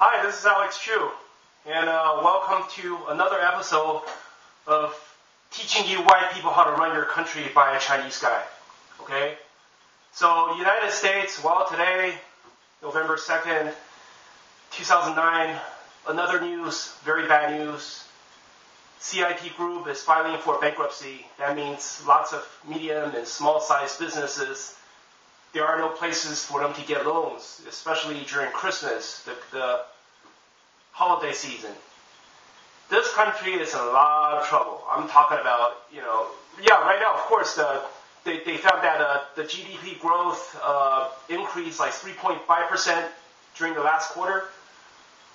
Hi, this is Alex Chu, and welcome to another episode of teaching you white people how to run your country by a Chinese guy. Okay? So, United States, well, today, November 2nd, 2009, another news, very bad news. CIT Group is filing for bankruptcy. That means lots of medium and small-sized businesses, there are no places for them to get loans, especially during Christmas, the holiday season. This country is in a lot of trouble. I'm talking about, right now, of course, they found that the GDP growth increased like 3.5% during the last quarter.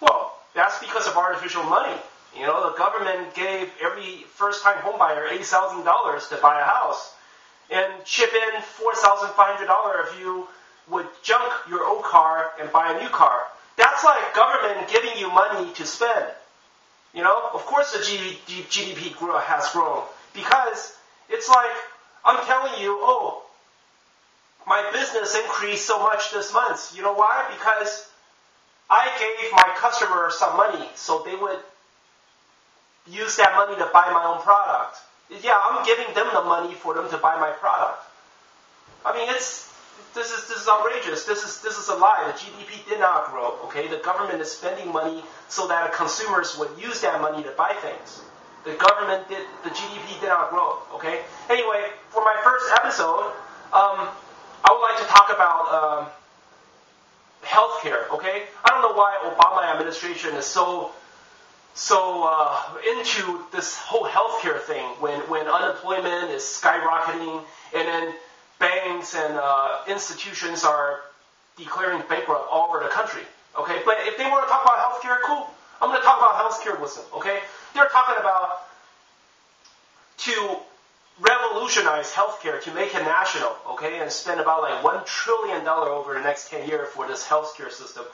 Well, that's because of artificial money. The government gave every first-time homebuyer $8,000 to buy a house and chip in $4,500 if you would junk your old car and buy a new car. That's like government giving you money to spend. Of course the GDP has grown because it's like, I'm telling you, my business increased so much this month. You know why? Because I gave my customers some money so they would use that money to buy my own product. Yeah, I'm giving them the money for them to buy my product. I mean, this is outrageous. This is a lie. The GDP did not grow. Okay, the government is spending money so that consumers would use that money to buy things. The GDP did not grow. Okay. Anyway, for my first episode, I would like to talk about healthcare. Okay, I don't know why Obama administration is so into this whole healthcare thing when unemployment is skyrocketing and then banks and institutions are declaring bankrupt all over the country. Okay, but if they want to talk about healthcare, cool. I'm going to talk about healthcare with them. Okay, they're talking about to revolutionize healthcare, to make it national. Okay, and spend about like $1 trillion over the next 10 years for this healthcare system.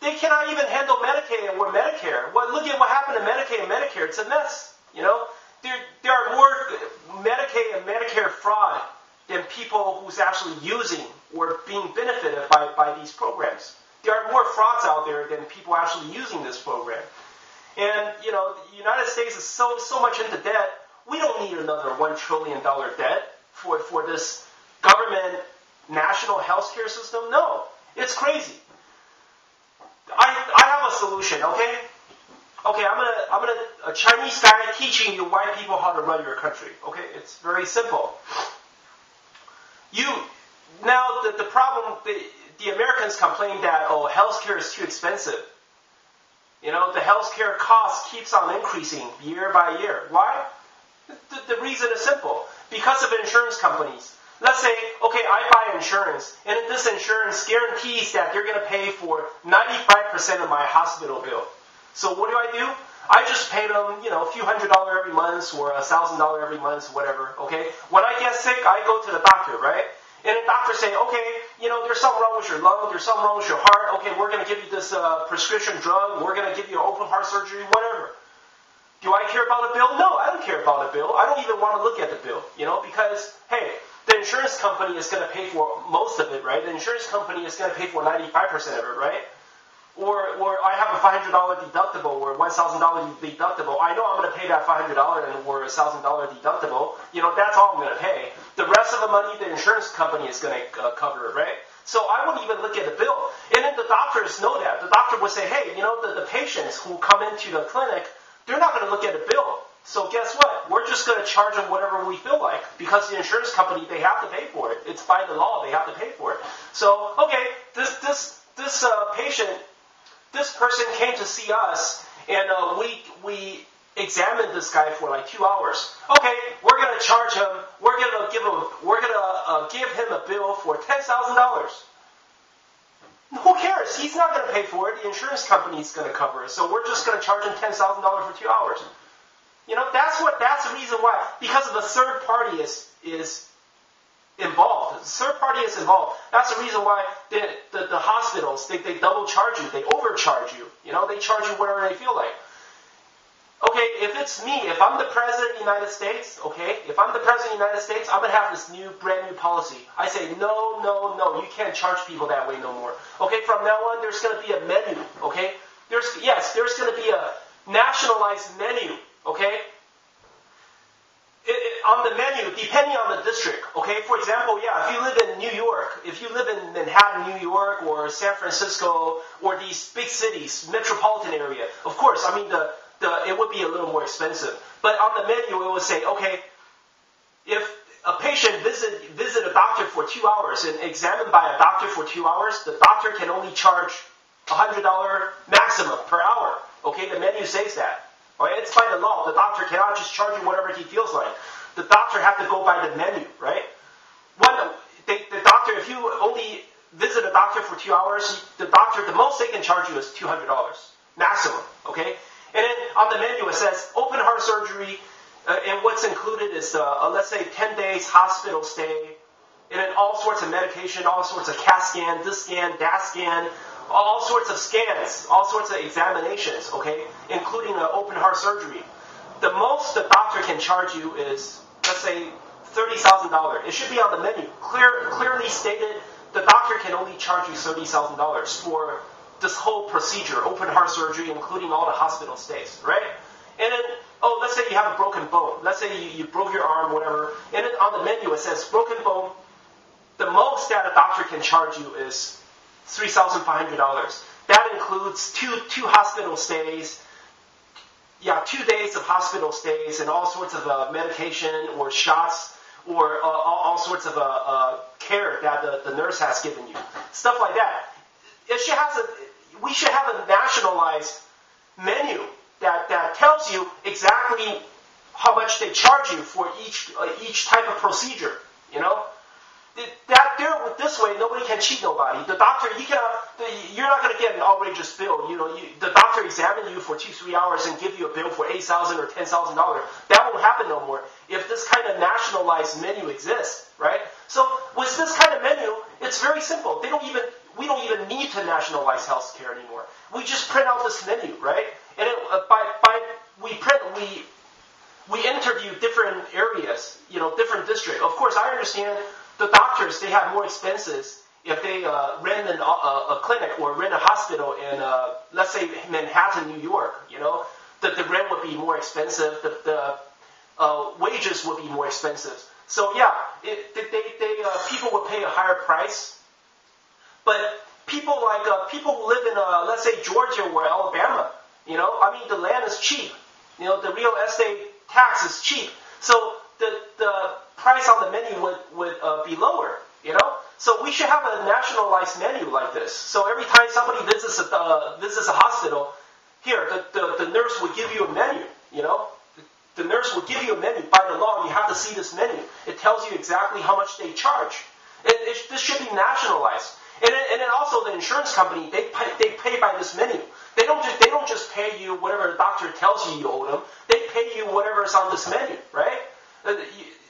They cannot even handle Medicaid or Medicare. Well, look at what happened to Medicaid and Medicare. It's a mess. There are more Medicaid and Medicare fraud than people who's actually using or being benefited by these programs. There are more frauds out there than people actually using this program. And, the United States is so much into debt, we don't need another $1 trillion debt for this government national health care system. No, it's crazy. I have a solution, okay? Okay, I'm a Chinese guy teaching you white people how to run your country. Okay, it's very simple. The problem, the Americans complain that healthcare is too expensive. The healthcare cost keeps on increasing year by year. Why? The reason is simple. Because of insurance companies. Let's say, okay, I buy insurance, and this insurance guarantees that they're going to pay for 95% of my hospital bill. So what do? I just pay them, a few $100 every month or $1,000 every month, whatever, okay? When I get sick, I go to the doctor, right? And the doctor say, okay, there's something wrong with your lung, there's something wrong with your heart, okay, we're going to give you this prescription drug, we're going to give you open heart surgery, whatever. Do I care about the bill? No, I don't care about the bill. I don't even want to look at the bill, because, hey, the insurance company is going to pay for most of it, right? The insurance company is going to pay for 95% of it, right? Or I have a $500 deductible or $1,000 deductible. I know I'm going to pay that $500 or $1,000 deductible. That's all I'm going to pay. The rest of the money, the insurance company is going to cover it, right? So I wouldn't even look at the bill. And then the doctors know that. The doctor would say, hey, the patients who come into the clinic, they're not going to look at the bill. So guess what? We're just going to charge them whatever we feel like because the insurance company, they have to pay for it. It's by the law, they have to pay for it. So, okay, this patient, this person came to see us, and we examined this guy for like 2 hours. Okay, we're going to charge him. We're going to give him a bill for $10,000. Who cares? He's not going to pay for it. The insurance company is going to cover it. So we're just going to charge him $10,000 for 2 hours. That's the reason why. Because of the third party is involved. The third party is involved. That's the reason why the hospitals, they double charge you. They overcharge you. They charge you whatever they feel like. Okay, if it's me, if I'm the President of the United States, I'm going to have this brand new policy. I say, no, you can't charge people that way no more. Okay, from now on, there's going to be a menu, okay? nationalized menu, okay? On the menu, depending on the district, okay? For example, yeah, if you live in New York, if you live in Manhattan, New York, or San Francisco, or these big cities, metropolitan area, of course, I mean, it would be a little more expensive. But on the menu, it would say, okay, if a patient visit a doctor for 2 hours and examined by a doctor for 2 hours, the doctor can only charge $100 maximum per hour. Okay, the menu says that. Right? It's by the law. The doctor cannot just charge you whatever he feels like. The doctor has to go by the menu, right? The doctor, if you only visit a doctor for 2 hours, the most they can charge you is $200 maximum. Okay, and then on the menu it says open heart surgery. And what's included is, let's say, 10 days hospital stay, and then all sorts of medication, all sorts of CAT scan, this scan, that scan, all sorts of scans, all sorts of examinations, okay, including open heart surgery. The most the doctor can charge you is, let's say, $30,000. It should be on the menu. Clearly stated, the doctor can only charge you $30,000 for this whole procedure, open heart surgery, including all the hospital stays, right? And then, let's say you have a broken bone. Let's say you broke your arm, whatever. And then on the menu it says broken bone. The most that a doctor can charge you is $3,500. That includes two hospital stays. Yeah, 2 days of hospital stays and all sorts of medication or shots or all sorts of care that the nurse has given you. Stuff like that. We should have a nationalized menu that tells you exactly how much they charge you for each type of procedure. You know, this way nobody can cheat nobody. The doctor, you're not going to get an outrageous bill. You know, the doctor examine you for 2-3 hours and give you a bill for $8,000 or $10,000. That won't happen no more if this kind of nationalized menu exists, right? So with this kind of menu, it's very simple. We don't even need to nationalize healthcare anymore. We just print out this menu, right? And we interview different areas, different districts. Of course, I understand the doctors, they have more expenses if they rent a clinic or rent a hospital in, let's say, Manhattan, New York. The rent would be more expensive. The wages would be more expensive. So yeah, people would pay a higher price. But people who live in, let's say, Georgia or Alabama, the land is cheap. The real estate tax is cheap. So the price on the menu would be lower, So we should have a nationalized menu like this. So every time somebody visits a hospital, here, the nurse would give you a menu, The nurse would give you a menu. By the law, you have to see this menu. It tells you exactly how much they charge. This should be nationalized. And then also the insurance company, they pay by this menu. They don't just pay you whatever the doctor tells you owe them. They pay you whatever's on this menu, right?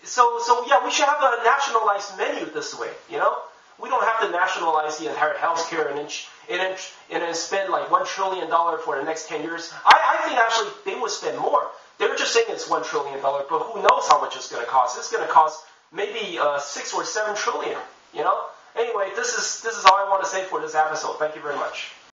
So yeah, we should have a nationalized menu this way. We don't have to nationalize the entire healthcare and then spend like $1 trillion for the next 10 years. I think actually they would spend more. They're just saying it's $1 trillion, but who knows how much it's going to cost? It's going to cost maybe 6 or 7 trillion. Anyway, this is all I want to say for this episode. Thank you very much.